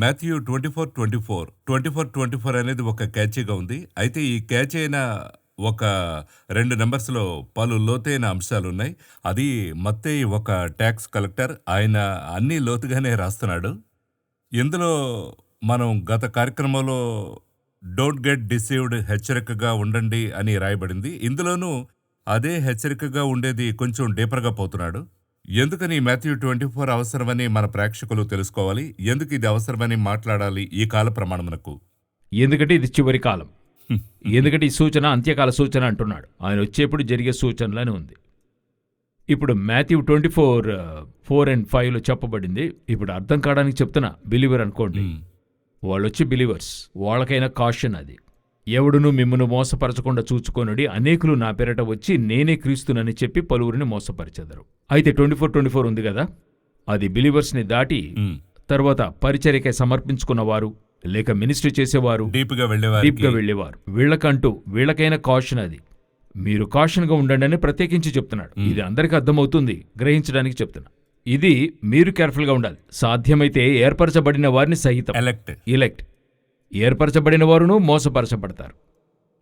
Matthew 24:24 అనేది ఒక క్యాచీగా ఉంది. అయితే ఈ క్యాచీ అయిన ఒక 2 నంబర్స్‌లో పలు లోతైన అంశాలున్నాయి. అది మత్తయి ఒక టాక్స్ కలెక్టర్. ఆయన అన్నీ లోతుగానే రాస్తున్నాడు. ఇందులో మనం గత కార్యక్రమంలో డోంట్ గెట్ డిసీవ్డ్ హెచ్చరికగా ఉండండి అని రాయబడింది. ఇందులోనూ అదే హెచ్చరికగా ఉండేది కొంచెం డీపర్‌గా పోతున్నాడు. ఎందుకని మాథ్యూ 24 అవసరమని మన ప్రేక్షకులు తెలుసుకోవాలి. ఎందుకు ఇది అవసరమని మాట్లాడాలి ఈ కాల ప్రమాణమునకు. ఎందుకంటే ఇది చివరి కాలం. ఎందుకంటే ఈ సూచన అంత్యకాల సూచన అంటున్నాడు. ఆయన వచ్చేప్పుడు జరిగే సూచనలని ఉంది. ఇప్పుడు మాథ్యూ 24:4 and 5లో చెప్పబడింది. ఇప్పుడు అర్థం కావడానికి చెప్తున్నా. బిలీవర్ అనుకోండి, వాళ్ళు వచ్చి బిలీవర్స్, వాళ్ళకైనా కాషన్ అది. ఎవడును మిమ్మును మోసపరచకుండా చూచుకొనుడి, అనేకులు నా పేరట వచ్చి నేనే క్రీస్తునని చెప్పి పలువురిని మోసపరిచెదరు. అయితే 24:24 ఉంది కదా, అది బిలీవర్స్ని దాటి తర్వాత పరిచర్యకై సమర్పించుకున్నవారు లేక మినిస్ట్రీ చేసేవారు, డీప్గా వెళ్ళేవారు, వీళ్ళకైనా కాషన్ అది. మీరు కాషన్గా ఉండండి అని ప్రత్యేకించి చెప్తున్నాడు. ఇది అందరికీ అర్థమవుతుంది, గ్రహించడానికి చెప్తున్నా. ఇది మీరు కేర్ఫుల్గా ఉండాలి. సాధ్యమైతే ఏర్పరచబడిన వారిని సహితం ఎలెక్ట్ ఏర్పరచబడిన వారును మోసపరచబడతారు.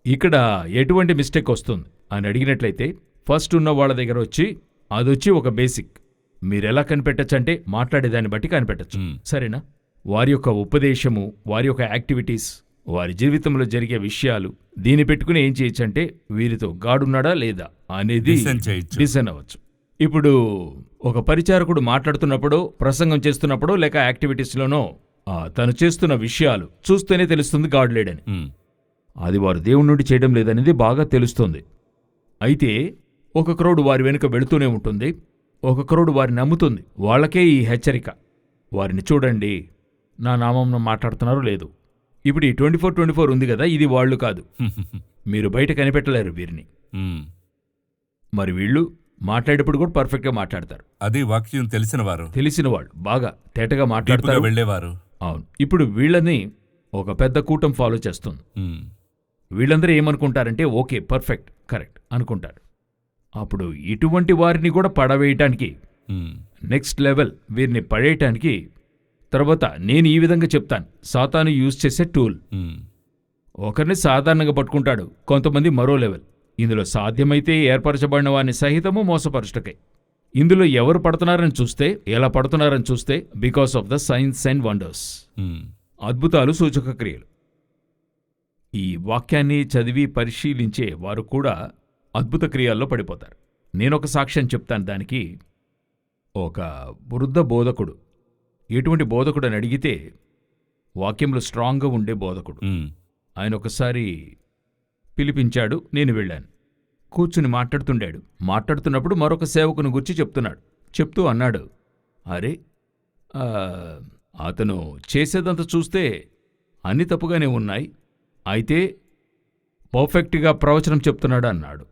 ఇక్కడ ఎటువంటి మిస్టేక్ వస్తుంది అని అడిగినట్లయితే, ఫస్ట్ ఉన్న వాళ్ళ దగ్గర వచ్చి అదొచ్చి ఒక బేసిక్. మీరెలా కనిపెట్టచ్చంటే మాట్లాడేదాన్ని బట్టి కనిపెట్టచ్చు. సరేనా? వారి యొక్క ఉపదేశము, వారి యొక్క యాక్టివిటీస్, వారి జీవితంలో జరిగే విషయాలు, దీన్ని పెట్టుకుని ఏం చేయొచ్చంటే వీరితో గాడున్నాడా లేదా అనేది డిసైన్ అవ్వచ్చు. ఇప్పుడు ఒక పరిచారకుడు మాట్లాడుతున్నప్పుడు, ప్రసంగం చేస్తున్నప్పుడు లేక యాక్టివిటీస్లోనో తను చేస్తున్న విషయాలు చూస్తేనే తెలుస్తుంది గాడ్ లేడని. అది వారు దేవుడి నుండి చేయడం లేదనేది బాగా తెలుస్తుంది. అయితే ఒక క్రౌడ్ వారి వెనుక వెళుతూనే ఉంటుంది, ఒక క్రౌడ్ వారిని నమ్ముతుంది. వాళ్ళకే ఈ హెచ్చరిక, వారిని చూడండి నా నామంలో మాట్లాడుతున్నారో లేదు. ఇప్పుడు ఈ 24:24 ఉంది కదా, ఇది వాళ్ళు కాదు. మీరు బయట కనిపెట్టలేరు వీరిని. మరి వీళ్ళు మాట్లాడేటప్పుడు కూడా పర్ఫెక్ట్గా మాట్లాడతారు. అది వాక్యం తెలిసిన వాళ్ళు బాగా తేటగా మాట్లాడతారు, వెళ్ళేవారు. అవును. ఇప్పుడు వీళ్ళని ఒక పెద్ద కూటం ఫాలో చేస్తుంది. వీళ్ళందరూ ఏమనుకుంటారంటే ఓకే, పర్ఫెక్ట్, కరెక్ట్ అనుకుంటారు. అప్పుడు ఇటువంటి వారిని కూడా పడవేయటానికి, నెక్స్ట్ లెవెల్ వీరిని పడేయటానికి, తర్వాత నేను ఈ విధంగా చెప్తాను, సాతాను యూజ్ చేసే టూల్. ఒకరిని సాధారణంగా పట్టుకుంటాడు, కొంతమంది మరో లెవెల్. ఇందులో సాధ్యమైతే ఏర్పరచబడిన వారిని సహితము మోసపరుచుటకై. ఇందులో ఎవరు పడుతున్నారని చూస్తే, ఎలా పడుతున్నారని చూస్తే, because of the science and wonders, అద్భుతాలు, సూచక క్రియలు. ఈ వాక్యాన్ని చదివి పరిశీలించే వారు కూడా అద్భుత క్రియాల్లో పడిపోతారు. నేనొక సాక్ష్యం చెప్తాను దానికి. ఒక వృద్ధ బోధకుడు, ఎటువంటి బోధకుడు అని అడిగితే వాక్యంలో స్ట్రాంగ్గా ఉండే బోధకుడు. ఆయన ఒకసారి పిలిపించాడు, నేను వెళ్ళాను. కూర్చుని మాట్లాడుతున్నప్పుడు మరొక సేవకుని గురించి చెప్తూ అన్నాడు, అరే అతను చేసేదంతా చూస్తే అన్ని తప్పుగానే ఉన్నాయి, అయితే పర్ఫెక్ట్గా ప్రవచనం చెప్తున్నాడు అన్నాడు.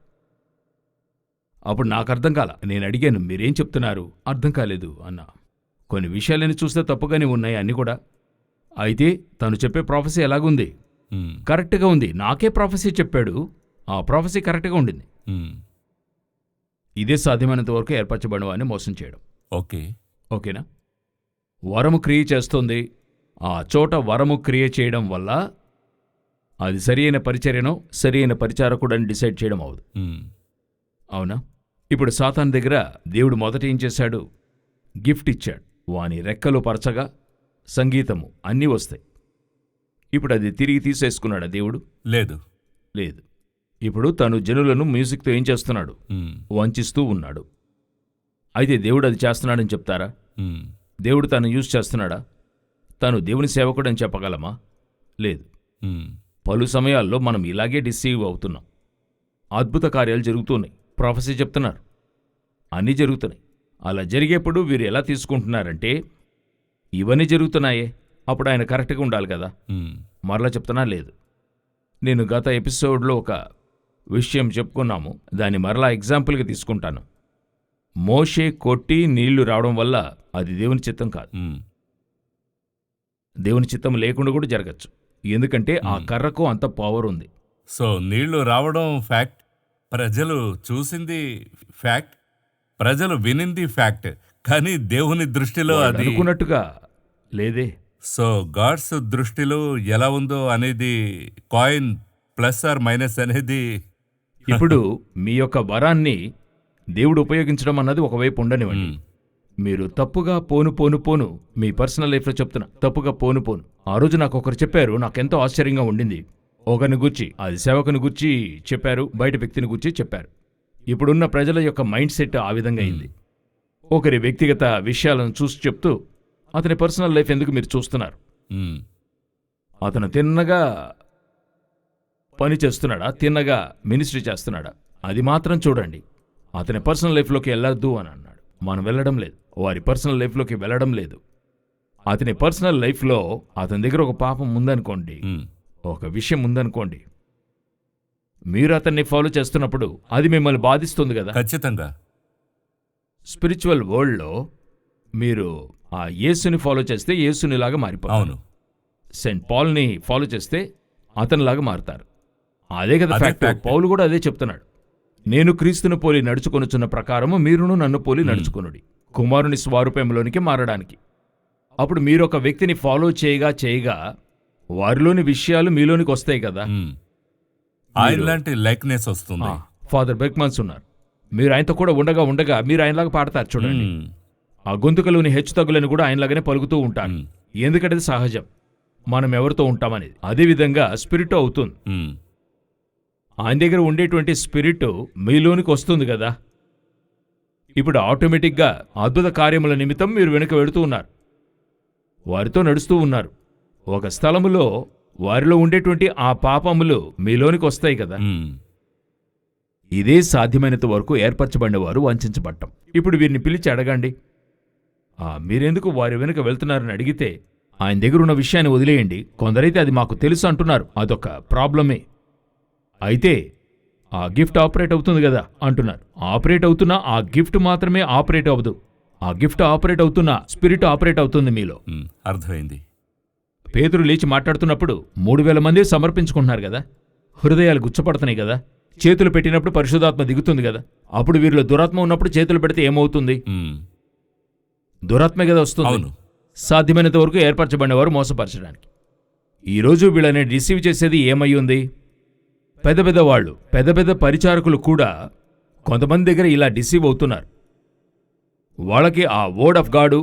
అప్పుడు నాకు అర్థం కాల. నేను అడిగాను, మీరేం చెప్తున్నారు? అర్థం కాలేదు అన్నా. కొన్ని విషయాలని చూస్తే తప్పుగానే ఉన్నాయి అన్ని కూడా. అయితే తను చెప్పే ప్రాఫెసీ ఎలాగుంది? కరెక్ట్గా ఉంది. నాకే ప్రాఫెసీ చెప్పాడు, ఆ ప్రాఫెసీ కరెక్ట్గా ఉండింది. ఇదే సాధ్యమైనంత వరకు ఏర్పరచబడిన వారిని మోసం చేయడం. ఓకేనా? వరము క్రియ చేస్తుంది. ఆ చోట వరము క్రియ చేయడం వల్ల అది సరి అయిన పరిచర్యనో సరి అయిన పరిచారకుడని డిసైడ్ చేయడం అవదు. అవునా? ఇప్పుడు సాతాను దగ్గర దేవుడు మొదట ఏం చేశాడు? గిఫ్ట్ ఇచ్చాడు. వాని రెక్కలు పరచగా సంగీతము అన్నీ వస్తాయి. ఇప్పుడు అది తిరిగి తీసేసుకున్నాడా దేవుడు? లేదు. ఇప్పుడు తను జనులను మ్యూజిక్తో ఏం చేస్తున్నాడు? వంచిస్తూ ఉన్నాడు. అయితే దేవుడు అది చేస్తున్నాడని చెప్తారా? దేవుడు తను యూజ్ చేస్తున్నాడా? తను దేవుని సేవకుడని చెప్పగలమా? లేదు. పలు సమయాల్లో మనం ఇలాగే డిసీవ్ అవుతున్నాం. అద్భుత కార్యాలు జరుగుతున్నాయి, ప్రొఫెసీ చెప్తున్నారు, అన్నీ జరుగుతున్నాయి. అలా జరిగేప్పుడు వీరు ఎలా తీసుకుంటున్నారంటే, ఇవన్నీ జరుగుతున్నాయే, అప్పుడు ఆయన కరెక్ట్గా ఉండాలి కదా. మరలా చెప్తున్నా, లేదు. నేను గత ఎపిసోడ్లో ఒక విషయం చెప్పుకున్నాము, దాన్ని మరలా ఎగ్జాంపుల్గా తీసుకుంటాను. మోషే కొట్టి నీళ్లు రావడం వల్ల అది దేవుని చిత్తం కాదు. దేవుని చిత్తం లేకుండా కూడా జరగచ్చు, ఎందుకంటే ఆ కర్రకు అంత పవర్ ఉంది. సో నీళ్లు రావడం ఫ్యాక్ట్, ప్రజలు చూసింది ఫ్యాక్ట్, ప్రజలు వినింది ఫ్యాక్ట్, కానీ దేవుని దృష్టిలో అది అనుకున్నట్టుగా లేదే. సో గాడ్స్ దృష్టిలో ఎలా ఉందో అనేది కాయిన్ ప్లస్ ఆర్ మైనస్ అనేది ఇప్పుడు మీ యొక్క వరాన్ని దేవుడు ఉపయోగించడం అన్నది ఒకవైపు ఉండనివ్వండి. మ్మ్. మీరు తప్పుగా పోను మీ పర్సనల్ లైఫ్లో చెప్తున్నా, తప్పుగా పోను. ఆ రోజు నాకు ఒకరు చెప్పారు, నాకెంతో ఆశ్చర్యంగా ఉండింది. ఒకరిని గుర్చి, అది సేవకుని గుర్చి చెప్పారు, బయట వ్యక్తిని గుర్చి చెప్పారు. ఇప్పుడున్న ప్రజల యొక్క మైండ్ సెట్ ఆ విధంగా అయింది. ఒకరి వ్యక్తిగత విషయాలను చూసి చెప్తూ అతని పర్సనల్ లైఫ్ ఎందుకు మీరు చూస్తున్నారు? మ్మ్. అతను తిన్నగా పని చేస్తున్నాడా, తిన్నగా మినిస్ట్రీ చేస్తున్నాడా, అది మాత్రం చూడండి. అతని పర్సనల్ లైఫ్లోకి వెళ్ళొద్దు అని అన్నాడు. మనం వెళ్ళడం లేదు, వారి పర్సనల్ లైఫ్లోకి వెళ్ళడం లేదు. అతని పర్సనల్ లైఫ్లో అతని దగ్గర ఒక పాపం ఉందనుకోండి, మ్మ్. ఒక విషయం ఉందనుకోండి, మీరు అతన్ని ఫాలో చేస్తున్నప్పుడు అది మిమ్మల్ని బాధిస్తుంది కదా. ఖచ్చితంగా. స్పిరిచువల్ వరల్డ్లో మీరు ఆ యేసుని ఫాలో చేస్తే యేసునిలాగా మారిపోతారు. అవును. సెయింట్ పాల్ని ఫాలో చేస్తే అతనిలాగా మారుతారు. అదే కదా అదే ఫ్యాక్ట్. fact. పౌలు కూడా అదే చెప్తున్నాడు. నేను క్రీస్తును పోలి నడుచుకొనుచున్న ప్రకారము మీరును నన్ను పోలి నడుచుకొనుడి, కుమారుని స్వరూపంలోనికి మారడానికి. అప్పుడు మీరు ఒక వ్యక్తిని ఫాలో చేయగా వారిలోని విషయాలు మీలోనికి వస్తాయి కదా. మ్మ్. ఆయన లాంటి లైక్నెస్ వస్తుంది. ఫాదర్ బెర్గ్మన్స్ ఉన్నారు, మీరు ఆయనతో కూడా ఉండగా మీరు ఆయనలాగా పాడతారు చూడండి. మ్మ్. ఆ గొంతుకలోని హెచ్చుతగ్గులను కూడా ఆయనలాగానే పలుకుతూ ఉంటారు. మ్మ్. ఎందుకంటే అది సహజం, మనం ఎవరితో ఉంటామనేది. అదేవిధంగా స్పిరిట్ అవుతుంది. మ్మ్. ఆయన దగ్గర ఉండేటువంటి స్పిరిట్ మీలోనికి వస్తుంది కదా. ఇప్పుడు ఆటోమేటిక్గా అద్భుత కార్యముల నిమిత్తం మీరు వెనుక వెడుతూ ఉన్నారు, వారితో నడుస్తూ ఉన్నారు. ఒక స్థలములో వారిలో ఉండేటువంటి ఆ పాపములు మీలోనికి వస్తాయి కదా. మ్మ్. ఇదే సాధ్యమైనంత వరకు ఏర్పరచబడినవారు వంచబడటం. ఇప్పుడు వీరిని పిలిచి అడగండి, మీరెందుకు వారి వెనుక వెళ్తున్నారని అడిగితే, ఆయన దగ్గర ఉన్న విషయాన్ని వదిలేయండి. కొందరైతే అది మాకు తెలుసు అంటున్నారు, అదొక ప్రాబ్లమే. అయితే ఆ గిఫ్ట్ ఆపరేట్ అవుతుంది కదా అంటున్నారు. ఆపరేట్ అవుతున్నా ఆ గిఫ్ట్ మాత్రమే ఆపరేట్ అవ్వదు. ఆ గిఫ్ట్ ఆపరేట్ అవుతున్నా స్పిరిట్ ఆపరేట్ అవుతుంది మీలో. మ్మ్. అర్థమైంది. పేతురు లేచి మాట్లాడుతున్నప్పుడు 3000 మంది సమర్పించుకుంటున్నారు కదా, హృదయాలు గుచ్చపడుతున్నాయి కదా, చేతులు పెట్టినప్పుడు పరిశుద్ధాత్మ దిగుతుంది కదా. అప్పుడు వీరిలో దురాత్మ ఉన్నప్పుడు చేతులు పెడితే ఏమవుతుంది? మ్మ్. దురాత్మే కదా వస్తుంది. అవును. సాధ్యమైనంత వరకు ఏర్పరచబడినవారు మోసపరచడానికి. ఈరోజు వీళ్ళని రిసీవ్ చేసేది ఏమై ఉంది? పెద్ద పెద్ద వాళ్ళు, పెద్ద పెద్ద పరిచారకులు కూడా కొంతమంది దగ్గర ఇలా డిసీవ్ అవుతున్నారు. వాళ్ళకి ఆ వర్డ్ ఆఫ్ గాడు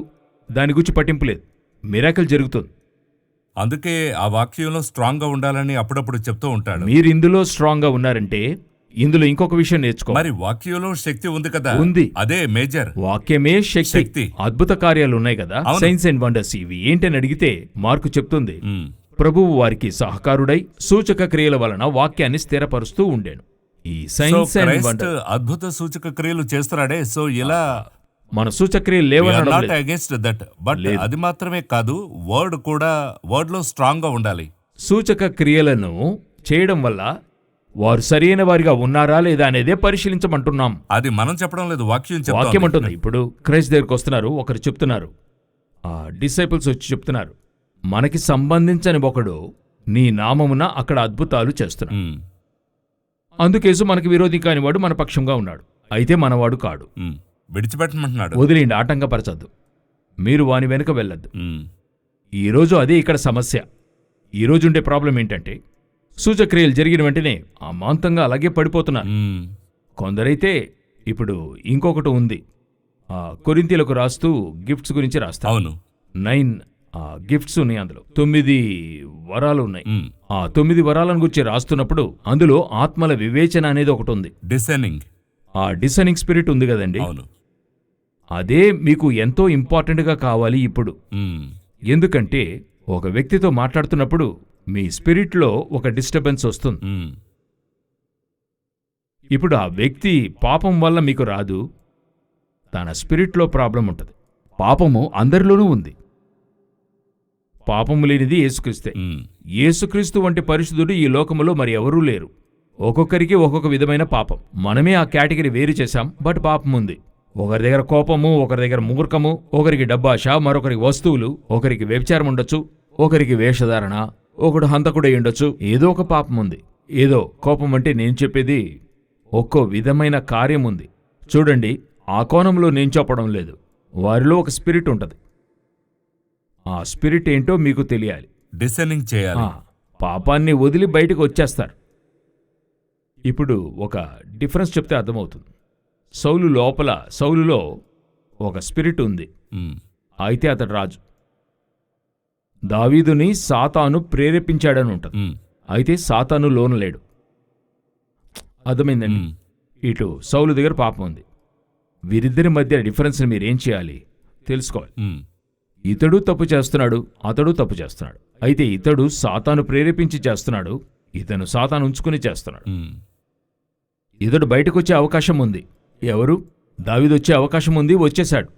దాని గురించి పట్టింపు లేదు, మిరాకిల్ జరుగుతుంది. అందుకే ఆ వాక్యంలో స్ట్రాంగ్ గా ఉండాలని అప్పుడప్పుడు చెప్తూ ఉంటాడు. మీరు ఇందులో స్ట్రాంగ్గా ఉన్నారంటే ఇందులో ఇంకొక విషయం నేర్చుకో. మరి వాక్యంలో శక్తి ఉంది కదా. ఉంది. అదే మేజర్. వాక్యమే శక్తి. శక్తి. అద్భుత కార్యాలు ఉన్నాయి కదా, అవును. Science and wonders. ఇవి ఏంటని అడిగితే మార్కు చెప్తుంది, మ్మ్. ప్రభువు వారికి సహకారుడై సూచక క్రియల వలన వాక్యాన్ని స్థిరపరుస్తూ ఉండేను. ఈ so science and Christ wonder అద్భుత సూచక క్రియలు చేస్తున్నాడే. సో ఇలా మన సూచక్రియలు లేవనడం నాట్ లేదు. అగేన్స్ట్ దట్, బట్ లేదు. అది మాత్రమే కాదు, వర్డ్ కూడా, వర్డ్ లో స్ట్రాంగ్ గా ఉండాలి. సూచక క్రియలను చేయడం వల్ల వారు సరైన వారిగా ఉన్నారా లేదా అనేదే పరిశీలించమంటున్నాం. అది మనం చెప్పడం లేదు, వాక్యం వాక్యం చెప్తోంది. అంటుంది. ఇప్పుడు క్రైస్ట్ దగ్గరికి వస్తున్నారు, ఒకరు చెప్తున్నారు, ఆ డిసైపుల్స్ వచ్చి చెప్తున్నారు, మనకి సంబంధించని ఒకడు నీ నామమున అక్కడ అద్భుతాలు చేస్తున్నాడు, మ్మ్. అందుకేసు మనకి విరోధి కానివాడు మన పక్షంగా ఉన్నాడు, అయితే మనవాడు కాడు. మ్మ్. విడిచిపెట్టమంటున్నాడు. వదిలేండి, ఆటంకపరచద్దు, మీరు వాని వెనుక వెళ్ళొద్దు. మ్మ్. ఈరోజు అదే ఇక్కడ సమస్య. ఈరోజు ఉండే ప్రాబ్లం ఏంటంటే సూచక్రియలు జరిగిన వెంటనే అమాంతంగా అలాగే పడిపోతున్నారు. మ్మ్. కొందరైతే ఇప్పుడు ఇంకొకటి ఉంది, కొరింథీయులకు రాస్తూ గిఫ్ట్స్ గురించి రాస్తారు. అవును. 9 గిఫ్ట్స్ ఉన్నాయి, అందులో 9 వరాలు ఉన్నాయి. మ్మ్. ఆ 9 వరాలను గురించి రాస్తున్నప్పుడు అందులో ఆత్మల వివేచన అనేది ఒకటి ఉంది. డిసైనింగ్. ఆ డిసైనింగ్ స్పిరిట్ ఉంది కదండి, అవును. అదే మీకు ఎంతో ఇంపార్టెంట్గా కావాలి ఇప్పుడు. మ్మ్. ఎందుకంటే ఒక వ్యక్తితో మాట్లాడుతున్నప్పుడు మీ స్పిరిట్లో ఒక డిస్టర్బెన్స్ వస్తుంది. మ్మ్. ఇప్పుడు ఆ వ్యక్తి పాపం వల్ల మీకు రాదు, తన స్పిరిట్లో ప్రాబ్లం ఉంటుంది. పాపము అందరిలోనూ ఉంది, పాపము లేనిది యేసుక్రీస్తే. మ్మ్. యేసుక్రీస్తు వంటి పరిశుద్ధుడు ఈ లోకములో మరి ఎవరూ లేరు. ఒక్కొక్కరికి ఒక్కొక్క విధమైన పాపం, మనమే ఆ కేటగిరీ వేరు చేశాం. బట్ పాపం ఉంది. ఒకరి దగ్గర కోపము, ఒకరి దగ్గర మూర్ఖము, ఒకరికి డబ్బాష, మరొకరికి వస్తువులు, ఒకరికి వ్యభిచారం ఉండొచ్చు, ఒకరికి వేషధారణ, ఒకడు హంతకుడై ఉండొచ్చు. ఏదో ఒక పాపం ఉంది. ఏదో కోపం అంటే నేను చెప్పేది ఒక్కో విధమైన కార్యం ఉంది. చూడండి, ఆ కోణంలో నేను చెప్పడం లేదు, వారిలో ఒక స్పిరిట్ ఉంటుంది. ఆ స్పిరిట్ ఏంటో మీకు తెలియాలి. డిసెండింగ్ చేయాలి. పాపాన్ని వదిలి బయటకు వచ్చేస్తారు. ఇప్పుడు ఒక డిఫరెన్స్ చెప్తే అర్థమవుతుంది. సౌలులో ఒక స్పిరిట్ ఉంది, ఉమ్, అయితే అతడు రాజు. దావీదుని సాతాను ప్రేరేపించాడని ఉంటుంది, ఉమ్, అయితే సాతాను లోన లేడు. అర్థమైందండి? ఉమ్, ఇటు సౌలు దగ్గర పాపం ఉంది. వీరిద్దరి మధ్య డిఫరెన్స్ని మీరేం చేయాలి తెలుసుకోవాలి. ఉమ్, ఇతడు తప్పు చేస్తున్నాడు, అతడు తప్పు చేస్తున్నాడు. అయితే ఇతడు సాతాను ప్రేరేపించి చేస్తున్నాడు, ఇతను సాతాను ఉంచుకుని చేస్తున్నాడు. ఉమ్, ఇతడు బయటకొచ్చే అవకాశం ఉంది. ఎవరు? దావీదు వచ్చే అవకాశం ఉంది, వచ్చేశాడు.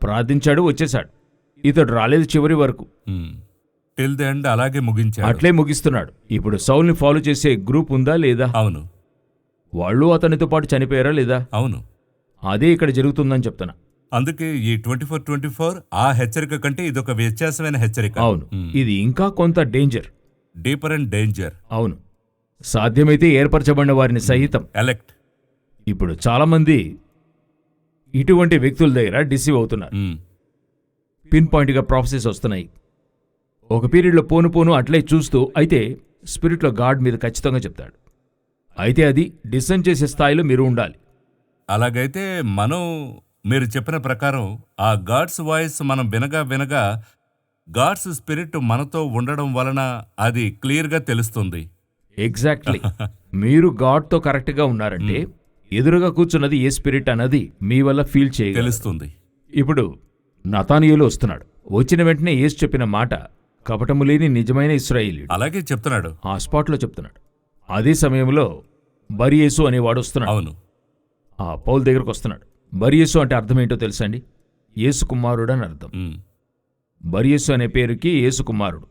ప్రార్థించాడు, వచ్చేశాడు. ఇతడు రాలేదు చివరి వరకు, ఉమ్. టిల్ ది ఎండ్ అలాగే ముగించాడు. అట్లే ముగిస్తున్నాడు. ఇప్పుడు సౌల్ని ఫాలో చేసే గ్రూప్ ఉందా లేదా? అవును, వాళ్ళు అతనితో పాటు చనిపోయారా లేదా? అవును. అదే ఇక్కడ జరుగుతుందని చెప్తున్నా. అందుకే ఈ 24 ఆ హెచ్చరిక కంటే ఇదొక వ్యత్యాసమైన హెచ్చరిక. అవును, ఇది ఇంకా కొంత డేంజర్. Deeper and danger. అవును, సాధ్యమైతే ఏర్పరచబడిన వారిని సహితం. ఎలెక్ట్. ఇప్పుడు చాలామంది ఇటువంటి వ్యక్తుల దగ్గర డిసీవ్ అవుతున్నారు. పిన్ పాయింట్గా ప్రాఫెసెస్ వస్తున్నాయి. ఒక పీరియడ్లో పోను అట్లే చూస్తూ, అయితే స్పిరిట్లో గాడ్ మీద ఖచ్చితంగా చెప్తాడు. అయితే అది డిసెండ్ చేసే స్థాయిలో మీరు ఉండాలి. అలాగైతే మీరు చెప్పిన ప్రకారం ఆ గాడ్స్ వాయిస్ మనం వినగా గాడ్స్ స్పిరిట్ మనతో ఉండడం వలన అది క్లియర్గా తెలుస్తుంది. ఎగ్జాక్ట్లీ. మీరు గాడ్తో కరెక్ట్గా ఉన్నారంటే ఎదురుగా కూర్చున్నది ఏ స్పిరిట్ అన్నది మీ వల్ల ఫీల్ తెలుస్తుంది. ఇప్పుడు నతానీయులు వస్తున్నాడు. వచ్చిన వెంటనే యేసు చెప్పిన మాట కపటము లేని నిజమైన ఇశ్రాయేలీయుడు. అలాగే చెప్తున్నాడు. ఆ స్పాట్లో చెప్తున్నాడు. అదే సమయంలో బర్యేసు అనేవాడు వస్తున్నాడు. అవును. ఆ పౌలు దగ్గరకు వస్తున్నాడు. బర్యేసు అంటే అర్థం ఏంటో తెలుసా అండి? యేసు కుమారుడు అని అర్థం. బర్యేసు అనే పేరుకి యేసు కుమారుడు.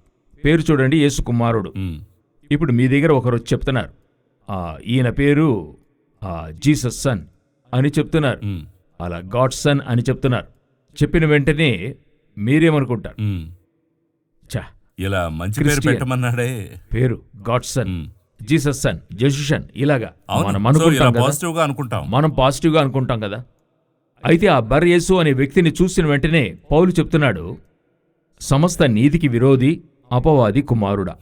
పేరు చూడండి, యేసు కుమారుడు. ఇప్పుడు మీ దగ్గర ఒకరు వచ్చి చెప్తున్నారు, ఈయన పేరు జీసస్ సన్ అని చెప్తున్నారు, అలా గాడ్ సన్ అని చెప్తున్నారు. చెప్పిన వెంటనే మీరేమనుకుంటారు? చా, ఇలా మంచి పేరు పెట్టమన్నాడే, పేరు గాడ్ సన్, జీసస్ సన్, జెసుషన్, ఇలాగా మనం అనుకుంటాం. మనం పాజిటివ్గా అనుకుంటాం కదా. అయితే ఆ బర్యేసు అనే వ్యక్తిని చూసిన వెంటనే పౌలు చెప్తున్నాడు, సమస్త నీతికి విరోధి, అపవాది కుమారుడా.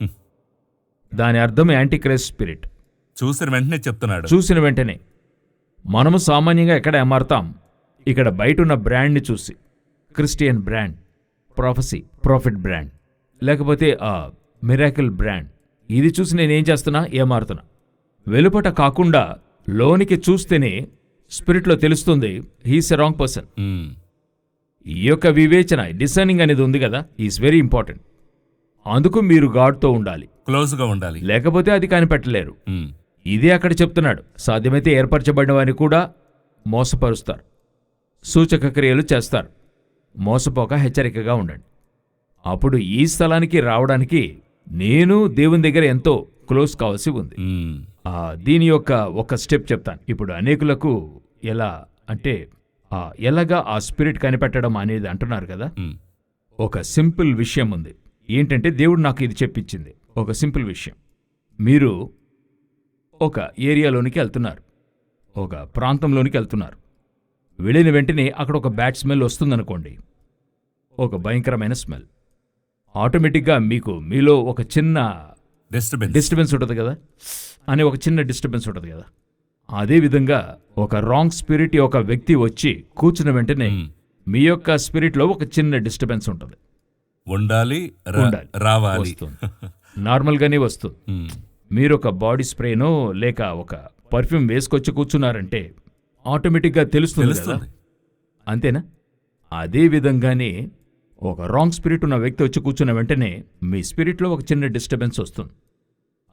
దాని అర్థం యాంటీక్రైస్ట్ స్పిరిట్. చూసిన వెంటనే మనము సామాన్యంగా ఎక్కడ ఏమారతాం? ఇక్కడ బయటున్న బ్రాండ్ని చూసి, Christian brand, prophecy, profit brand, లేకపోతే మిరాకిల్ బ్రాండ్, ఇది చూసి నేనేం చేస్తున్నా? ఏమారుతున్నా. వెలుపట కాకుండా లోనికి చూస్తేనే స్పిరిట్లో తెలుస్తుంది హీస్ ఎ రాంగ్ పర్సన్. ఈ యొక్క వివేచన, డిసర్నింగ్ అనేది ఉంది కదా, ఈజ్ వెరీ ఇంపార్టెంట్. అందుకు మీరు గాడ్తో ఉండాలి, క్లోజ్గా ఉండాలి, లేకపోతే అది కనిపెట్టలేరు. ఇదే అక్కడ చెప్తున్నాడు. సాధ్యమైతే ఏర్పరచబడిన వారిని కూడా మోసపరుస్తారు, సూచక క్రియలు చేస్తారు. మోసపోక హెచ్చరికగా ఉండండి. అప్పుడు ఈ స్థలానికి రావడానికి నేను దేవుని దగ్గర ఎంతో క్లోజ్ కావాల్సి ఉంది. దీని యొక్క ఒక స్టెప్ చెప్తాను. ఇప్పుడు అనేకులకు ఎలా అంటే ఎలాగా ఆ స్పిరిట్ కనిపెట్టడం అనేది అంటున్నారు కదా. ఒక సింపుల్ విషయం ఉంది. ఏంటంటే దేవుడు నాకు ఇది చెప్పించింది. ఒక సింపుల్ విషయం. మీరు ఒక ఏరియాలోనికి వెళ్తున్నారు, ఒక ప్రాంతంలోనికి వెళ్తున్నారు. వెళ్ళిన వెంటనే అక్కడ ఒక బ్యాడ్ స్మెల్ వస్తుందనుకోండి, ఒక భయంకరమైన స్మెల్. ఆటోమేటిక్గా మీలో ఒక చిన్న డిస్టర్బెన్స్ ఉంటుంది కదా, అనే ఒక చిన్న డిస్టర్బెన్స్ ఉంటుంది కదా. అదేవిధంగా ఒక రాంగ్ స్పిరిట్ ఒక వ్యక్తి వచ్చి కూర్చున్న వెంటనే మీ యొక్క స్పిరిట్లో ఒక చిన్న డిస్టర్బెన్స్ ఉంటుంది. ఉండాలి, రావాలి, నార్మల్గానే వస్తుంది. మీరు ఒక బాడీ స్ప్రేనో లేక ఒక పర్ఫ్యూమ్ వేసుకొచ్చి కూర్చున్నారంటే ఆటోమేటిక్గా తెలుస్తుంది కదా, అంతేనా? అదే విధంగానే ఒక రాంగ్ స్పిరిట్ ఉన్న వ్యక్తి వచ్చి కూర్చున్న వెంటనే మీ స్పిరిట్లో ఒక చిన్న డిస్టర్బెన్స్ వస్తుంది.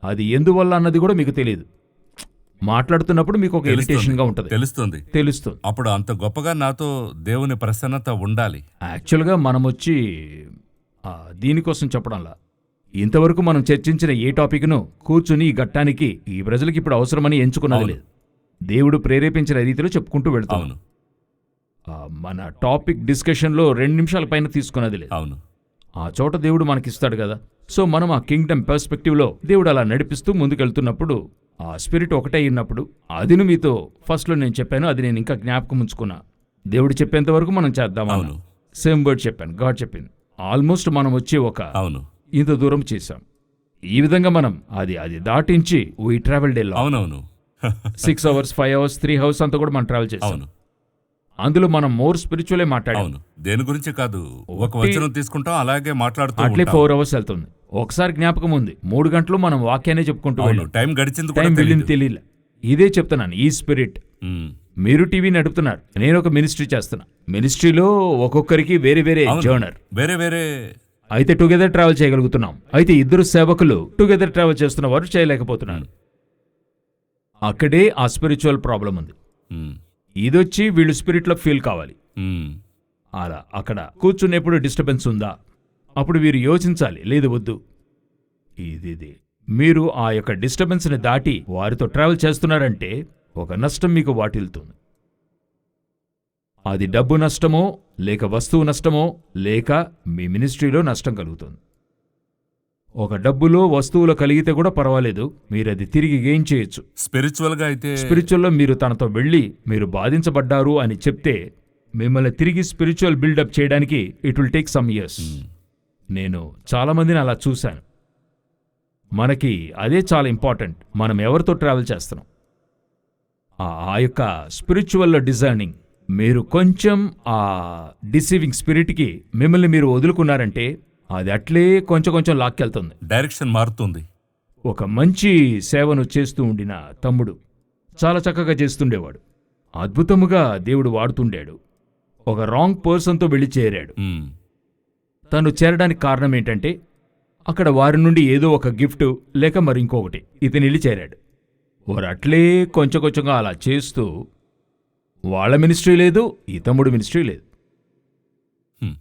అది ఎందువల్ల అన్నది కూడా మీకు తెలియదు. మాట్లాడుతున్నప్పుడు మీకు ఒక ఇరిటేషన్గా ఉంటుంది, తెలుస్తుంది. అప్పుడు అంత గొప్పగా నాతో దేవుని ప్రసన్నత ఉండాలి. యాక్చువల్గా మనం వచ్చి దీనికోసం చెప్పడంలా, ఇంతవరకు మనం చర్చించిన ఏ టాపిక్ను కూర్చుని ఈ ఘట్టానికి ఈ ప్రజలకి ఇప్పుడు అవసరమని ఎంచుకున్నది లేదు. దేవుడు ప్రేరేపించిన రీతిలో చెప్పుకుంటూ వెళ్తాం. మన టాపిక్ డిస్కషన్లో 2 నిమిషాల పైన తీసుకున్నది లేదు. ఆ చోట దేవుడు మనకిస్తాడు కదా. సో మనం ఆ కింగ్డమ్ పర్స్పెక్టివ్లో దేవుడు అలా నడిపిస్తూ ముందుకెళ్తున్నప్పుడు ఆ స్పిరిట్ ఒకటే అయినప్పుడు, అదిను మీతో ఫస్ట్లో నేను చెప్పాను, అది నేను ఇంకా జ్ఞాపకం ఉంచుకున్నా. దేవుడు చెప్పేంత వరకు మనం చేద్దాం. సేమ్ వర్డ్ చెప్పాను, గాడ్ చెప్పింది. ఆల్మోస్ట్ మనం వచ్చి ఒక అవును ఇంత దూరం చేశాం. ఈ విధంగా మనం అది దాటించి వీ ట్రావెల్డ్ ఏ లాంగ్. అవునవును 6 hours, 5 hours, 3 hours అంతా కూడా మనం ట్రావెల్ చేసాం. అవును అందులో మనం మోర్ స్పిరిచువలే మాట్లాడాం. అవును దేని గురించి కాదు, ఒక వచనం తీసుకుంటాం అలాగే మాట్లాడుతూ అట్లే ఉంటాం. 4 hours వెళ్తుంది. ఒకసారి జ్ఞాపకం ఉంది, 3 గంటలు మనం వాక్యాన్ని చెప్పుకుంటూ అవును వెళ్ళాం. టైం గడిచింది కూడా టైం వెళ్ళింది తెలీదు. తెలియలే. ఇదే చెప్తున్నాను, ఈ స్పిరిట్. ఉమ్, మీరు టీవీ నడుపుతున్నారు, నేను ఒక మినిస్ట్రీ చేస్తున్నా. మినిస్ట్రీలో ఒక్కొక్కరికి వేరే వేరే అవును. జర్నర్. వేరే వేరే అయితే టుగెదర్ ట్రావెల్ చేయగలుగుతున్నాం. అయితే ఇద్దరు సేవకులు టుగెదర్ ట్రావెల్ చేస్తున్న వారు చేయలేకపోతున్నారు. అక్కడే ఆ స్పిరిచువల్ ప్రాబ్లం ఉంది. ఉమ్, ఇదొచ్చి వీళ్ళు స్పిరిట్లో ఫీల్ కావాలి. ఉమ్, అలా అక్కడ కూర్చునేప్పుడు డిస్టర్బెన్స్ ఉందా, అప్పుడు వీరు యోచించాలి, లేదు వద్దు. ఇది మీరు ఆ యొక్క డిస్టర్బెన్స్ని దాటి వారితో ట్రావెల్ చేస్తున్నారంటే ఒక నష్టం మీకు వాటిల్తుంది. అది డబ్బు నష్టమో, లేక వస్తువు నష్టమో, లేక మీ మినిస్ట్రీలో నష్టం కలుగుతుంది. ఒక డబ్బులో వస్తువులో కలిగితే కూడా పర్వాలేదు, మీరది తిరిగి గెయిన్ చేయొచ్చు. స్పిరిచువల్ గా అయితే స్పిరిచువల్లో మీరు తనతో వెళ్ళి మీరు బాధించబడ్డారు అని చెప్తే మిమ్మల్ని తిరిగి స్పిరిచువల్ బిల్డప్ చేయడానికి it will take some years. నేను చాలామందిని అలా చూశాను. మనకి అదే చాలా ఇంపార్టెంట్, మనం ఎవరితో ట్రావెల్ చేస్తున్నాం. ఆ యొక్క స్పిరిచువల్ డిజైనింగ్, మీరు కొంచెం ఆ డిసీవింగ్ స్పిరిట్కి మిమ్మల్ని మీరు వదులుకున్నారంటే అది అట్లే కొంచెం కొంచెం లాక్కెళ్తుంది. డైరెక్షన్ మారుతుంది. ఒక మంచి సేవను చేస్తూ ఉండిన తమ్ముడు చాలా చక్కగా చేస్తుండేవాడు. అద్భుతముగా దేవుడు వాడుతుండాడు. ఒక రాంగ్ పర్సన్తో వెళ్ళి చేరాడు. ఉమ్, తను చేరడానికి కారణం ఏంటంటే అక్కడ వారి నుండి ఏదో ఒక గిఫ్ట్ లేక మరి ఇంకొకటి ఇతను వెళ్ళి చేరాడు. వారు అట్లే కొంచెం కొంచెంగా అలా చేస్తూ వాళ్ళ మినిస్ట్రీ లేదు, ఈ తమ్ముడు మినిస్ట్రీ లేదు. హ్మ్.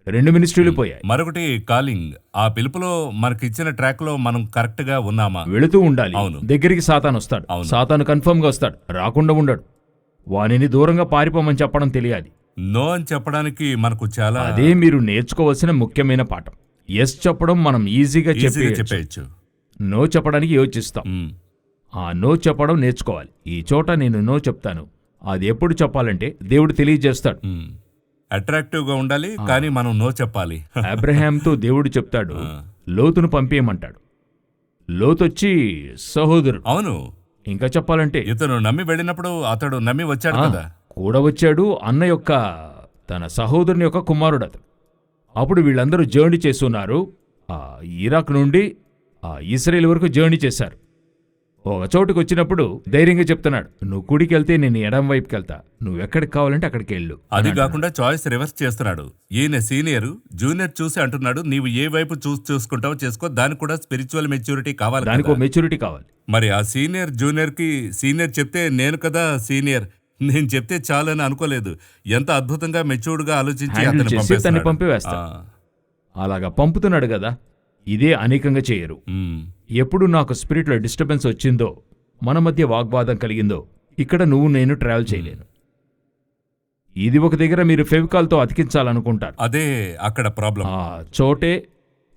2 మినిస్ట్రీలు పోయాయి. మరొకటి కాలింగ్. ఆ పిలుపులో మనకిచ్చిన ట్రాక్ లో మనం కరెక్ట్ గా ఉన్నామా? వెళుతూ ఉండాలి. అవును. దగ్గరికి సాతాను వస్తాడు. అవును. సాతాను కన్ఫర్మ్గా వస్తాడు, రాకుండా ఉండడు. వానిని దూరంగా పారిపోమని చెప్పడం తెలియాలి. నో అని చెప్పడానికి మనకు చాలా అదే మీరు నేర్చుకోవాల్సిన ముఖ్యమైన పాఠం. ఎస్ చెప్పడం మనం ఈజీగా ఈజీగా చెప్పేయచ్చు. చెప్పేయచ్చు. నో చెప్పడానికి యోచిస్తాం. ఉమ్, ఆ నో చెప్పడం నేర్చుకోవాలి. ఈ చోట నేను నో చెప్తాను, అది ఎప్పుడు చెప్పాలంటే దేవుడు తెలియజేస్తాడు. ఉమ్. అట్రాక్టివ్ గా ఉండాలి కానీ మనం నో చెప్పాలి. అబ్రహాంతో దేవుడు చెప్తాడు, లోతును పంపేయమంటాడు. లోతొచ్చి సహోదరుడు. అవును, ఇంకా చెప్పాలంటే ఇతను నమ్మి వెళ్ళినప్పుడు అతడు నమ్మి వచ్చాడు కదా. కూడా వచ్చాడు. అన్న యొక్క తన సహోదరుని యొక్క కుమారుడు అతడు. అప్పుడు వీళ్ళందరూ జర్నీ చేస్తున్నారు. ఇరాక్ నుండి ఇస్రాయేల్ వరకు జర్నీ చేశారు. ఒక చోటుకు వచ్చినప్పుడు ధైర్యంగా చెప్తున్నాడు, నువ్వు కుడికి వెళ్తే నేను ఎడం వైపుకి వెళ్తా, నువ్వు ఎక్కడికి కావాలంటే అక్కడికి వెళ్ళు. అది కాకుండా చాయిస్ రివర్స్ చేస్తున్నాడు. ఈయన సీనియర్, జూనియర్ చూసి అంటున్నాడు, నీవు ఏ వైపు చూసుకుంటావో చేసుకో, దానికి కూడా స్పిరిచువల్ మెచ్యూరిటీ కావాలి దానికి కదా. మెచ్యూరిటీ కావాలి. మరి ఆ సీనియర్ జూనియర్ కి సీనియర్ చెప్తే నేను కదా సీనియర్, నేను చెప్తే చాలని అనుకోలేదు. ఎంత అద్భుతంగా మెచ్యూర్డ్ గా ఆలోచించి హ్యాండిల్ అతన్ని చేసి తన్ని పంపేస్తున్నాడు. పంపివేస్తాడు. అలాగా పంపుతున్నాడు కదా. ఇదే అనేకంగా చేయరు. ఉమ్, ఎప్పుడు నాకు స్పిరిట్లో డిస్టర్బెన్స్ వచ్చిందో, మన మధ్య వాగ్వాదం కలిగిందో, ఇక్కడ నువ్వు నేను ట్రావెల్ చేయలేను. ఇది ఒక దగ్గర మీరు ఫెవికాల్తో అతికించాలనుకుంటారు. అదే అక్కడ ప్రాబ్లం. ఆ చోటే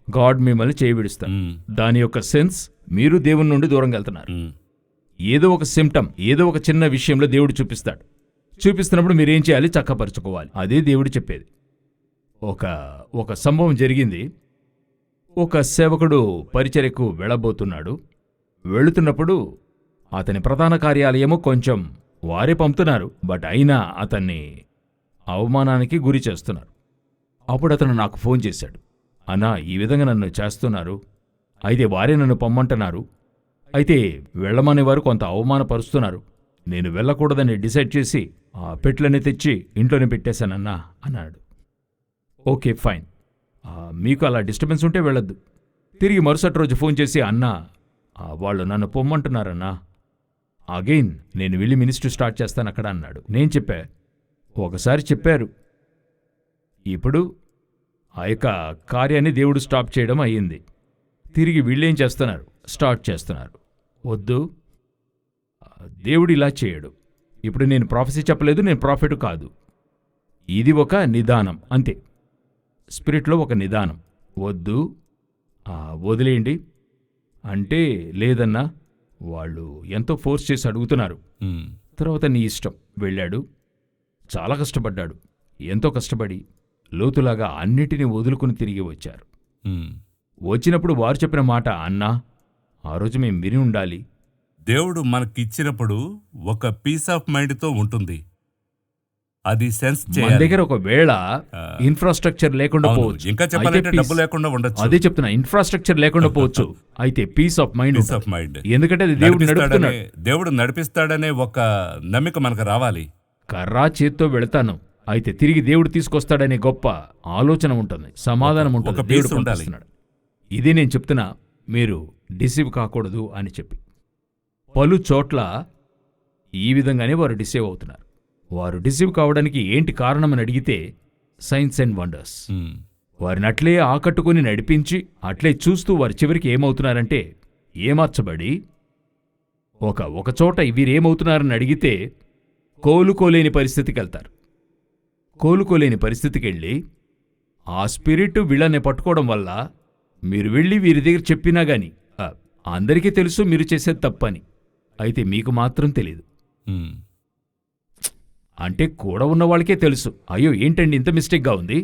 గాడ్ మిమ్మల్ని చేయవిడుస్తాడు. దాని యొక్క సెన్స్, మీరు దేవుని నుండి దూరంగా వెళ్తున్నారు. ఏదో ఒక సిమ్టమ్, ఏదో ఒక చిన్న విషయంలో దేవుడు చూపిస్తాడు. చూపిస్తున్నప్పుడు మీరేం చేయాలి? చక్కపరుచుకోవాలి. అదే దేవుడు చెప్పేది. ఒక సంభవం జరిగింది. ఒక సేవకుడు పరిచర్యకు వెళ్ళబోతున్నాడు. వెళుతున్నప్పుడు అతని ప్రధాన కార్యాలయము కొంచెం వారే పంపుతున్నారు, బట్ అయినా అతన్ని అవమానానికి గురి చేస్తున్నారు. అప్పుడు అతను నాకు ఫోన్ చేశాడు, అన్నా ఈ విధంగా నన్ను చేస్తున్నారు, అయితే వారే నన్ను పొమ్మంటున్నారు, అయితే వెళ్ళమనేవారు కొంత అవమానపరుస్తున్నారు, నేను వెళ్ళకూడదని డిసైడ్ చేసి ఆ పెట్లని తెచ్చి ఇంట్లోనే పెట్టేశానన్నా అన్నాడు. ఓకే ఫైన్, మీకు అలా డిస్టర్బెన్స్ ఉంటే వెళ్ళొద్దు. తిరిగి మరుసటి రోజు ఫోన్ చేసి, అన్నా వాళ్ళు నన్ను పొమ్మంటున్నారన్నా, అగైన్ నేను వెళ్ళి మినిస్ట్రీ స్టార్ట్ చేస్తాను అక్కడ అన్నాడు. నేను చెప్పా, ఒకసారి చెప్పారు, ఇప్పుడు ఆ యొక్క కార్యాన్ని దేవుడు స్టాప్ చేయడం అయ్యింది. తిరిగి వీళ్ళేం చేస్తున్నారు? స్టార్ట్ చేస్తున్నారు. వద్దు, దేవుడు ఇలా చేయడు. ఇప్పుడు నేను ప్రాఫెసీ చెప్పలేదు, నేను ప్రాఫిట్ కాదు. ఇది ఒక నిదానం అంతే. స్పిరిట్లో ఒక నిదానం. వద్దు, వదిలేయండి అంటే, లేదన్నా వాళ్ళు ఎంతో ఫోర్స్ చేసి అడుగుతున్నారు, తర్వాత నీ ఇష్టం. వెళ్ళాడు, చాలా కష్టపడ్డాడు. ఎంతో కష్టపడి లోతులాగా అన్నిటినీ వదులుకుని తిరిగి వచ్చారు. ఉమ్. వచ్చినప్పుడు వారు చెప్పిన మాట, అన్నా ఆ రోజు మేము విని ఉండాలి. దేవుడు మనకిచ్చినప్పుడు ఒక పీస్ ఆఫ్ మైండ్తో ఉంటుంది. అది సెన్స్ మన చేయాలి. దగ్గర ఒకవేళ ఇన్ఫ్రాస్ట్రక్చర్ లేకుండా అవును, పోవచ్చు. ఇంకా అయితే చెప్పాలంటే peace- డబ్బు లేకుండా ఉండొచ్చు. అదే చెప్తున్నా, ఇన్ఫ్రాస్ట్రక్చర్ లేకుండా పోవచ్చు. అయితే peace of mind peace of mind. ఎందుకంటే అది దేవుడు నడుపుతున్నాడు. దేవుడు నడిపిస్తాడనే ఒక నమ్మిక మనకు రావాలి. కర్రా చేత్తో వెళతాను, అయితే తిరిగి దేవుడు తీసుకొస్తాడనే గొప్ప ఆలోచన ఉంటుంది, సమాధానం ఒక ఉంటుంది. peace దేవుడు ఉండాలి. పంపిస్తున్నాడు. ఇది నేను చెప్తున్నా, మీరు డిసీవ్ కాకూడదు అని చెప్పి. పలు చోట్ల ఈ విధంగానే వారు డిసీవ్ అవుతున్నారు. వారు డిసీవ్ కావడానికి ఏంటి కారణమని అడిగితే సైన్స్ అండ్ వండర్స్. ఉమ్. వారిని అట్లే ఆకట్టుకుని నడిపించి అట్లే చూస్తూ వారి చివరికి ఏమవుతున్నారంటే ఏమార్చబడి ఒక చోట వీరేమవుతున్నారని అడిగితే కోలుకోలేని పరిస్థితికి వెళ్తారు. కోలుకోలేని పరిస్థితికి వెళ్ళి ఆ స్పిరిట్ వీళ్ళని పట్టుకోవడం వల్ల మీరు వెళ్ళి వీరి దగ్గర చెప్పినా గాని అందరికీ తెలుసు మీరు చేసేది తప్పని, అయితే మీకు మాత్రం తెలియదు. ఉమ్. అంటే కూడా ఉన్న వాళ్ళకే తెలుసు, అయ్యో ఏంటండి ఇంత మిస్టేక్గా ఉంది,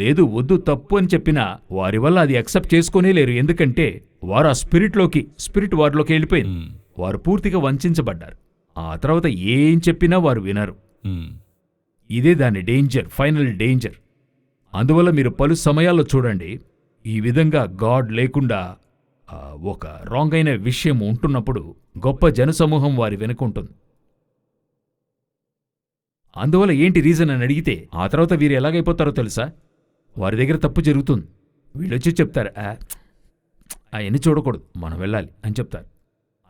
లేదు వద్దు తప్పు అని చెప్పినా వారి వల్ల అది యాక్సెప్ట్ చేసుకోనే లేరు. ఎందుకంటే వారు ఆ స్పిరిట్ వారిలోకి వెళ్ళిపోయింది. ఉమ్. వారు పూర్తిగా వంచబడ్డారు. ఆ తర్వాత ఏం చెప్పినా వారు వినరు. ఉమ్. ఇదే దాని డేంజర్, ఫైనల్ డేంజర్. అందువల్ల మీరు పలు సమయాల్లో చూడండి, ఈ విధంగా గాడ్ లేకుండా ఒక రాంగ్ అయిన విషయం ఉంటున్నప్పుడు గొప్ప జనసమూహం వారి వెనుకుంటుంది. అందువల్ల ఏంటి రీజన్ అని అడిగితే ఆ తర్వాత వీరు ఎలాగైపోతారో తెలుసా? వారి దగ్గర తప్పు జరుగుతుంది, వీళ్ళొచ్చి చెప్తారు, అవన్నీ చూడకూడదు, మనం వెళ్ళాలి అని చెప్తారు.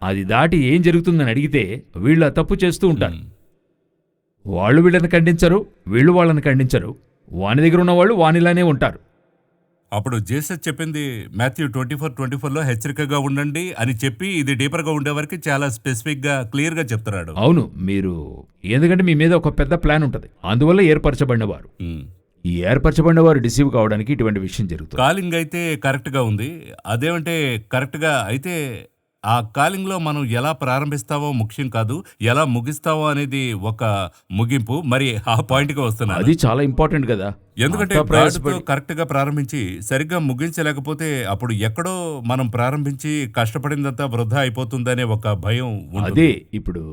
అది దాటి ఏం జరుగుతుందని అడిగితే వీళ్ళు ఆ తప్పు చేస్తూ ఉంటారు. వాళ్ళు వీళ్ళని ఖండించరు, వీళ్ళు వాళ్ళని ఖండించరు. వాని దగ్గర ఉన్నవాళ్ళు వానిలానే ఉంటారు. అప్పుడు జీసస్ చెప్పింది మాథ్యూ 24:24లో హెచ్చరికగా ఉండండి అని చెప్పి ఇది డీపర్గా ఉండేవారికి చాలా స్పెసిఫిక్గా క్లియర్గా చెప్తున్నాడు. అవును, మీరు ఎందుకంటే మీ మీద ఒక పెద్ద ప్లాన్ ఉంటుంది, అందువల్ల ఏర్పరచబడినవారు. ఈ ఏర్పరచబడిన వారు డిసీవ్ కావడానికి ఇటువంటి విషయం జరుగుతుంది. కాలింగ్ అయితే కరెక్ట్గా ఉంది. అదేమంటే కరెక్ట్గా అయితే ఆ కాలింగ్లో మనం ఎలా ప్రారంభిస్తావో ముఖ్యం కాదు, ఎలా ముగిస్తావో అనేది ఒక ముగింపు. మరి ఆ పాయింట్కి వస్తున్నాను. అది చాలా ఇంపార్టెంట్ కదా. ఎందుకంటే అంతా ప్రయాసపడి కరెక్ట్గా ప్రారంభించి సరిగ్గా ముగించలేకపోతే అప్పుడు ఎక్కడో మనం ప్రారంభించి కష్టపడిందంతా వృధా అయిపోతుందనే ఒక భయం ఉంటుంది. అదే ఇప్పుడు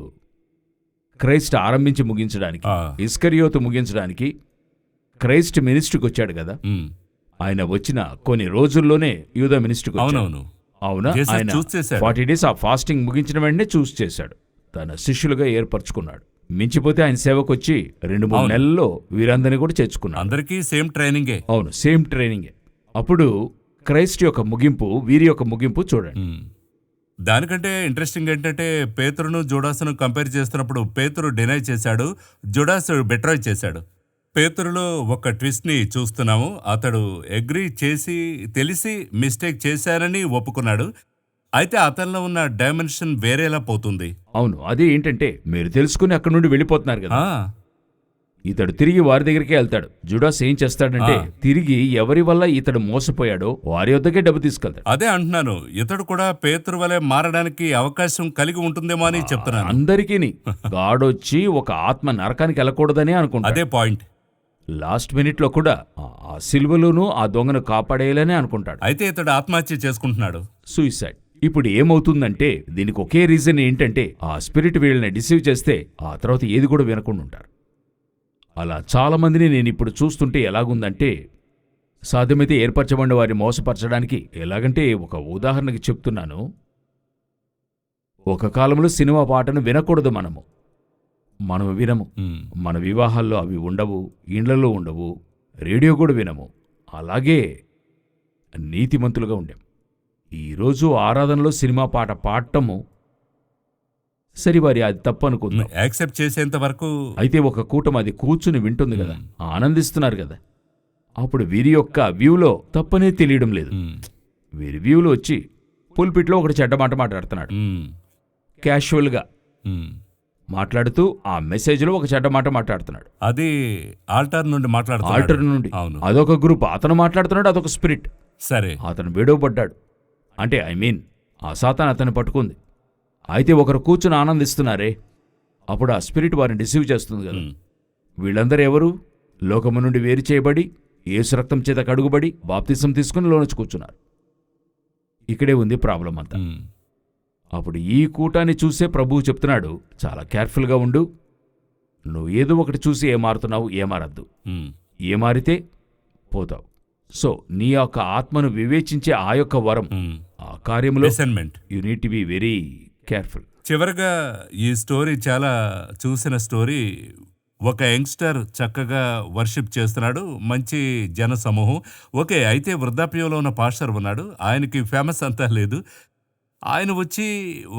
క్రైస్ట్ ఆరంభించి ముగించడానికి, ఆ. ఇస్కరియోతు ముగించడానికి క్రైస్ట్ మినిస్ట్రీకి వచ్చాడు కదా. ఉమ్. ఆయన వచ్చిన కొన్ని రోజుల్లోనే యూదా మినిస్ట్రీకి వచ్చాడు. అవునవును. అవునా, Jesus ఆయన choose చేశాడు. 40 days ఆ ఫాస్టింగ్ ముగించిన వెంటనే చూస్ చేశాడు, తన శిష్యులుగా ఏర్పరచుకున్నాడు. మించిపోతే ఆయన సేవకు వచ్చి 2-3 అవును. నెలల్లో వీరందరినీ కూడా చేర్చుకున్నాడు. అందరికీ సేమ్ ట్రైనింగే. అవును, సేమ్ ట్రైనింగే. అప్పుడు క్రైస్ట్ యొక్క ముగింపు, వీరి యొక్క ముగింపు చూడండి. ఉమ్. దానికంటే ఇంట్రెస్టింగ్ ఏంటంటే పేతురును జుడాసును కంపేర్ చేస్తున్నప్పుడు పేతురు డినై చేశాడు, జుడాసు బెట్రాయ్ చేశాడు. పేతురులో ఒక ట్విస్ట్ని చూస్తున్నాము. అతడు అగ్రీ చేసి తెలిసి మిస్టేక్ చేశారని ఒప్పుకున్నాడు. అయితే అతనిలో ఉన్న డైమెన్షన్ వేరేలా పోతుంది. అవును, అదే ఏంటంటే మీరు తెలుసుకుని అక్కడి నుండి వెళ్ళిపోతున్నారు కదా. ఆ, ఇతడు తిరిగి వారి దగ్గరికే వెళ్తాడు. జుడాస్ ఏం చేస్తాడంటే తిరిగి ఎవరి వల్ల ఇతడు మోసపోయాడో వారి వద్దకే డబ్బు తీసుకెళ్తాడు. అదే అంటున్నాను, ఇతడు కూడా పేతురు వలె మారడానికి అవకాశం కలిగి ఉంటుందేమో అని చెప్తున్నాను. అందరికీ గాడొచ్చి ఒక ఆత్మ నరకానికి వెళ్ళకూడదని అనుకుంటాడు. అదే పాయింట్. లాస్ట్ మినిట్లో కూడా ఆ సిల్వలోనూ ఆ దొంగను కాపాడేయాలని అనుకుంటాడు. అయితే ఇతడు ఆత్మహత్య చేసుకుంటున్నాడు. సూయిసైడ్. ఇప్పుడు ఏమవుతుందంటే దీనికి ఒకే రీజన్ ఏంటంటే ఆ స్పిరిట్ వీళ్ళని డిసీవ్ చేస్తే ఆ తర్వాత ఏది కూడా వినకుండా ఉంటారు. అలా చాలా మందిని నేను ఇప్పుడు చూస్తుంటే ఎలాగుందంటే, సాధ్యమైతే ఏర్పరచబడిన వారిని మోసపరచడానికి ఎలాగంటే ఒక ఉదాహరణకి చెప్తున్నాను. ఒక కాలంలో సినిమా పాటను వినకూడదు, మనం వినము. ఉమ్. మన వివాహాల్లో అవి ఉండవు, ఇండ్లలో ఉండవు, రేడియో కూడా వినము. అలాగే నీతిమంతులుగా ఉండాం. ఈరోజు ఆరాధనలో సినిమా పాట పాడటము సరి, వారి అది తప్పు అనుకుందాం. యాక్సెప్ట్ చేసేంత వరకు అయితే ఒక కూటమి అది కూర్చుని వింటుంది కదా, ఆనందిస్తున్నారు కదా. అప్పుడు వీరి యొక్క వ్యూలో తప్పనే తెలియడం లేదు. వీరి వ్యూలో వచ్చి పుల్పిట్లో ఒకటి చెడ్డ మాట మాట్లాడుతున్నాడు, క్యాషువల్గా మాట్లాడుతూ ఆ మెసేజ్లో ఒక చెడ్డ మాట మాట్లాడుతున్నాడు. అది ఆల్టర్ నుండి మాట్లాడుతున్నాడు. ఆల్టర్ నుండి. అవును. అదొక గ్రూప్, అతను మాట్లాడుతున్నాడు, అదొక స్పిరిట్. సరే, అతను విడవబడ్డాడు. అంటే ఆ సాతాను అతన్ని పట్టుకుంది. అయితే ఒకరు కూర్చుని ఆనందిస్తున్నారే, అప్పుడు ఆ స్పిరిట్ వారిని డిసీవ్ చేస్తుంది కదా. వీళ్ళందరూ ఎవరు? లోకము నుండి వేరు చేయబడి యేసు రక్తం చేత కడుగుబడి బాప్తిసం తీసుకుని లోనొచ్చి కూర్చున్నారు. ఇక్కడే ఉంది ప్రాబ్లం అంతా. ఉమ్, అప్పుడు ఈ కూటాన్ని చూసే ప్రభువు చెప్తున్నాడు, చాలా కేర్ఫుల్గా ఉండు, నువ్వు ఏదో ఒకటి చూసి ఏమారుతున్నావు, ఏమారద్దు. ఉమ్, ఏమారితే పోతావు. సో నీ యొక్క ఆత్మను వివేచించే ఆ యొక్క వరం, ఉమ్. ఆ కార్యంలో Discernment. You need to be very careful. చివరగా ఈ స్టోరీ చాలా చూసిన స్టోరీ. ఒక యంగ్స్టర్ చక్కగా వర్షిప్ చేస్తున్నాడు, మంచి జన సమూహం. ఓకే, అయితే వృద్ధాప్యంలో ఉన్న పాస్టర్ ఉన్నాడు, ఆయనకి ఫేమస్ అంతా లేదు. ఆయన వచ్చి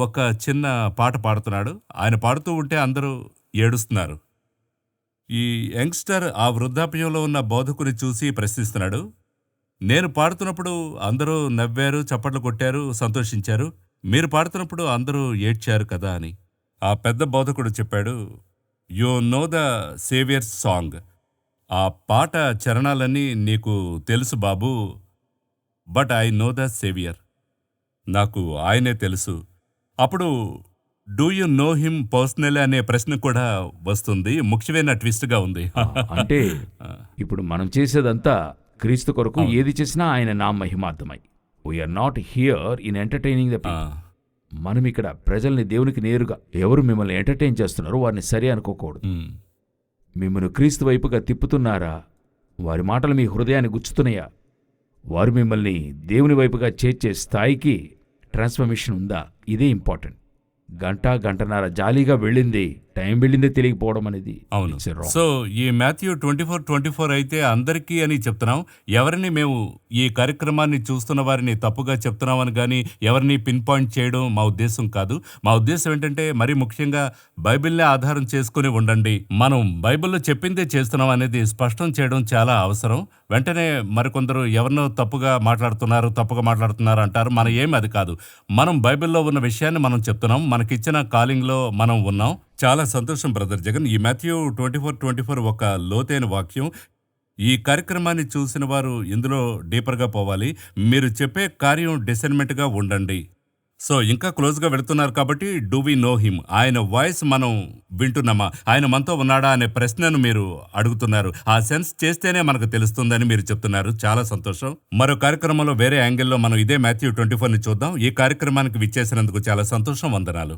ఒక చిన్న పాట పాడుతున్నాడు. ఆయన పాడుతూ ఉంటే అందరూ ఏడుస్తున్నారు. ఈ యంగ్స్టర్ ఆ వృద్ధాప్యంలో ఉన్న బోధకుని చూసి ప్రశ్నిస్తున్నాడు, నేను పాడుతున్నప్పుడు అందరూ నవ్వారు, చప్పట్లు కొట్టారు, సంతోషించారు. మీరు పాడుతున్నప్పుడు అందరూ ఏడ్చారు కదా అని. ఆ పెద్ద బోధకుడు చెప్పాడు, you know the saviour's song. ఆ పాట చరణాలన్నీ నీకు తెలుసు బాబు, but I know the saviour. నాకు ఆయనే తెలుసు. అప్పుడు do you know him personal అనే ప్రశ్న కూడా వస్తుంది. ముఖ్యమైన ట్విస్ట్గా ఉంది. అంటే ఇప్పుడు మనం చేసేదంతా క్రీస్తు కొరకు, ఏది చేసినా ఆయన నా మహిమార్థమై. We're not here in entertaining the ah, people. మనం ఇక్కడ ప్రజల్ని దేవునికి నేరుగా, ఎవరు మిమ్మల్ని ఎంటర్టైన్ చేస్తున్నారో వారిని సరి అనుకోకూడదు. ఉమ్, మిమ్మల్ని క్రీస్తు వైపుగా తిప్పుతున్నారా? వారి మాటలు మీ హృదయాన్ని గుచ్చుతున్నాయా? వారు మిమ్మల్ని దేవుని వైపుగా చేర్చే స్థాయికి ట్రాన్స్ఫర్మేషన్ ఉందా? ఇదే ఇంపార్టెంట్. గంటన్నర జాలీగా వెళ్ళింది, టైం వెళ్ళిందే తెలియకపోవడం అనేది అవును. it's a wrong. సో ఈ మాథ్యూ 24:24 అయితే అందరికీ అని చెప్తున్నాం. ఎవరిని మేము ఈ కార్యక్రమాన్ని చూస్తున్న వారిని తప్పుగా చెప్తున్నామని కానీ ఎవరిని పిన్ పాయింట్ చేయడం మా ఉద్దేశం కాదు. మా ఉద్దేశం ఏంటంటే మరీ ముఖ్యంగా బైబిల్నే ఆధారం చేసుకుని ఉండండి. మనం బైబిల్లో చెప్పిందే చేస్తున్నాం అనేది స్పష్టం చేయడం చాలా అవసరం. వెంటనే మరికొందరు ఎవరినో తప్పుగా మాట్లాడుతున్నారు అంటారు. మన ఏమి అది కాదు. మనం బైబిల్లో ఉన్న విషయాన్ని మనం చెప్తున్నాం. మనకిచ్చిన కాలింగ్లో మనం ఉన్నాం. చాలా సంతోషం బ్రదర్ జగన్. ఈ మాథ్యూ 24:24 ఒక లోతైన వాక్యం. ఈ కార్యక్రమాన్ని చూసిన వారు ఇందులో డీపర్గా పోవాలి. మీరు చెప్పే కార్యం డిసైన్మెంట్గా ఉండండి. సో ఇంకా క్లోజ్గా వెళుతున్నారు కాబట్టి డూ వి నో హిమ్, ఆయన వాయిస్ మనం వింటున్నామా, ఆయన మనతో ఉన్నాడా అనే ప్రశ్నను మీరు అడుగుతున్నారు. ఆ సెన్స్ చేస్తేనే మనకు తెలుస్తుందని మీరు చెప్తున్నారు. చాలా సంతోషం. మరో కార్యక్రమంలో వేరే యాంగిల్లో మనం ఇదే మాథ్యూ 24ని చూద్దాం. ఈ కార్యక్రమానికి విచ్చేసినందుకు చాలా సంతోషం. వందనాలు.